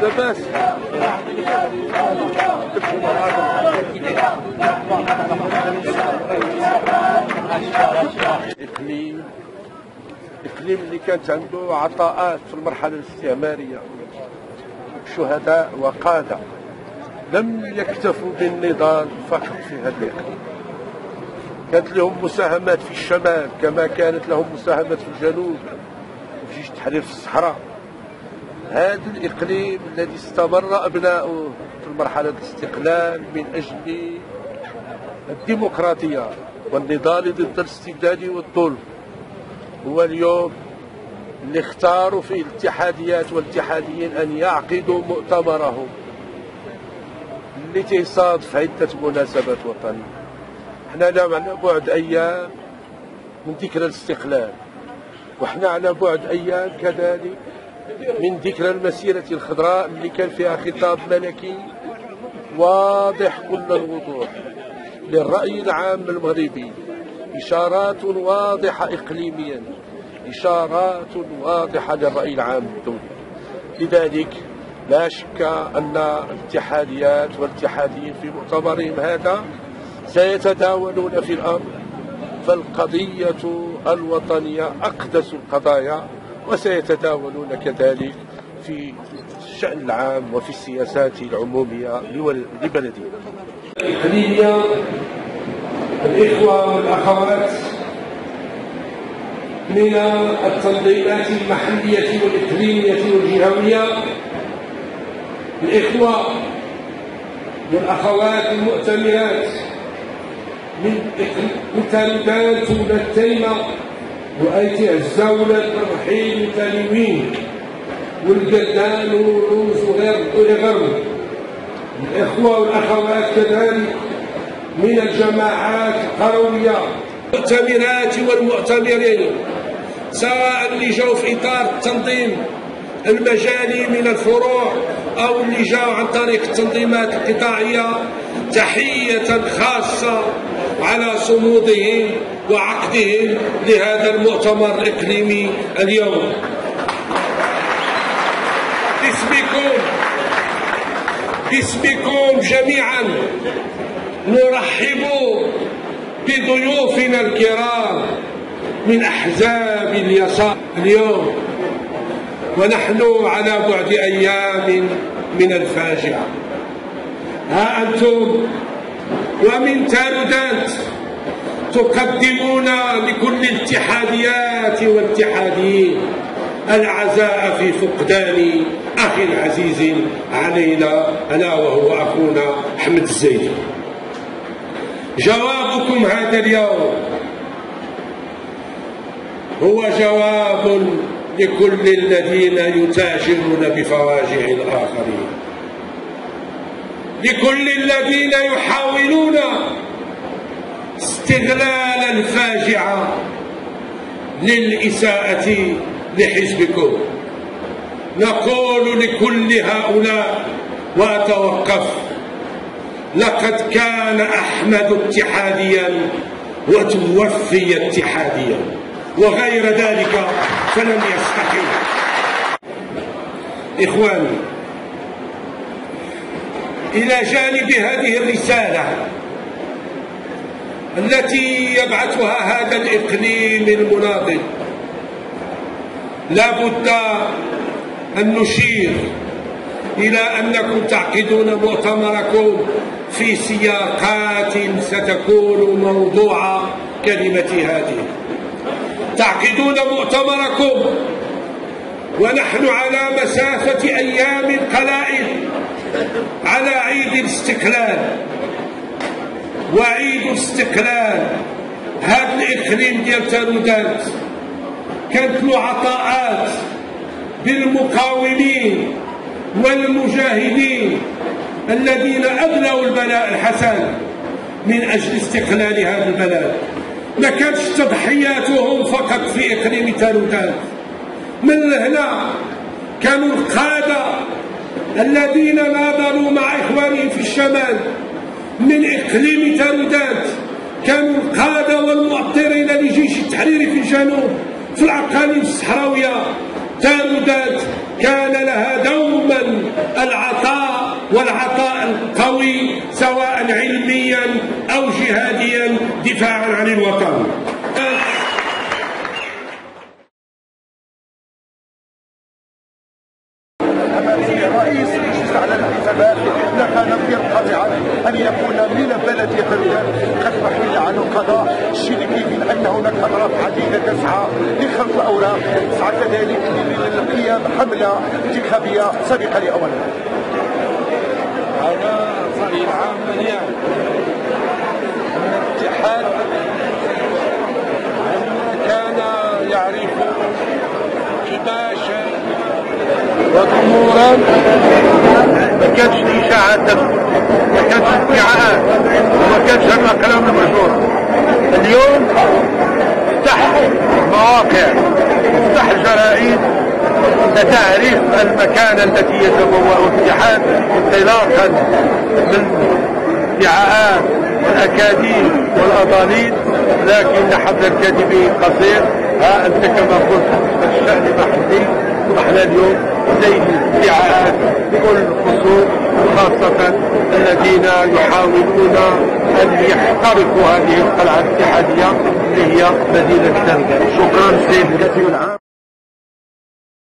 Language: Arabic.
لاباس إقليم اللي كانت عنده عطاءات في المرحلة الاستعمارية، شهداء وقادة لم يكتفوا بالنضال فقط في هذا الإقليم، كانت لهم مساهمات في الشمال كما كانت لهم مساهمات في الجنوب وفي جيش التحرير في الصحراء. هذا الإقليم الذي استمر أبناؤه في مرحلة الاستقلال من أجل الديمقراطية والنضال ضد الاستبداد والظلم، هو اليوم اللي اختاروا فيه الاتحاديات والاتحاديين أن يعقدوا مؤتمرهم اللي تيصادف عدة مناسبات وطنية. احنا على بعد أيام من ذكرى الاستقلال، وحنا على بعد أيام كذلك من ذكرى المسيرة الخضراء اللي كان فيها خطاب ملكي واضح كل الوضوح للرأي العام المغربي، إشارات واضحة إقليميا، إشارات واضحة للرأي العام الدولي. لذلك لا شك أن الاتحاديات والاتحاديين في مؤتمرهم هذا سيتداولون في الأمر، فالقضية الوطنية أقدس القضايا، وسيتداولون كذلك في الشأن العام وفي السياسات العمومية لبلدنا. الإقليمية، الإخوة والأخوات من التنظيمات المحلية والإقليمية والجهوية، الإخوة والأخوات المؤتمرات من تالدان تولى التيمة وأيتي الزاولة الرحيم تاليوين والقدان والروس وغيرهم، الإخوة والأخوات كذلك من الجماعات القروية، المؤتمرات والمؤتمرين، سواء اللي جاوا في إطار التنظيم المجالي من الفروع أو اللي جاوا عن طريق التنظيمات القطاعية، تحية خاصة على صمودهم وعقدهم لهذا المؤتمر الإقليمي اليوم. باسمكم جميعا نرحب بضيوفنا الكرام من أحزاب اليسار اليوم، ونحن على بعد أيام من الفاجعة. ها أنتم ومن تالدانت تقدمون لكل الاتحاديات والاتحاديين العزاء في فقدان أخ عزيز علينا، ألا وهو أخونا أحمد الزيدي. جوابكم هذا اليوم هو جواب لكل الذين يتاجرون بفواجع الآخرين، لكل الذين يحاولون استغلال الفاجعة للإساءة لحزبكم. نقول لكل هؤلاء وأتوقف: لقد كان أحمد اتحاديا وتوفي اتحاديا، وغير ذلك فلم يستحيل. إخواني، إلى جانب هذه الرسالة التي يبعثها هذا الإقليم المناضل، لا بد أن نشير إلى أنكم تعقدون مؤتمركم في سياقات ستكون موضوع كلمتي هذه. تعقدون مؤتمركم ونحن على مسافة أيام قلائل على عيد الاستقلال، وعيد الاستقلال هذا الإقليم ديال تالودانت كانت له عطاءات بالمقاومين والمجاهدين الذين أبلوا البلاء الحسن من أجل استقلال هذا البلد. ما كانتش تضحياتهم فقط في إقليم تالودانت، من هنا كانوا القادة الذين ناضلوا مع إخوانهم في الشمال من إقليم تالودانت، كانوا القادة والمؤطرين لجيش التحرير في الجنوب، في الأقاليم الصحراوية، تارودات كان لها دوما العطاء والعطاء القوي سواء علميا أو جهاديا دفاعا عن الوطن. رئيس المجلس على الانتخابات لقى نظير قاطعا ان يكون من بلديه تارودات قد حل عنه القضاء، الشيء اللي كيبين ان هناك اطراف عديده تسعى لخلط الاوراق، تسعى كذلك للقيام حمله انتخابيه سابقه لاولها. هذا الرأي العام مليان ان الاتحاد كان يعرف كيفاش وظهورا ما كانش اشاعات، ما كانش ادعاءات، وما كانش هذا الكلام المشهور. اليوم افتح مواقع، افتح الجرائد لتعرف المكانة التي يتبوأ الاتحاد انطلاقا من ادعاءات والاكاذيب والاضاليل، لكن حبل الكاذبين قصير. ها انت كما قلت الشأن محلي، احنا اليوم زي الادعاءات بكل الخصوم، خاصة الذين يحاولون ان يخترقوا هذه القلعة الاتحادية اللي هي مدينة تارودات. شكرا سيدي.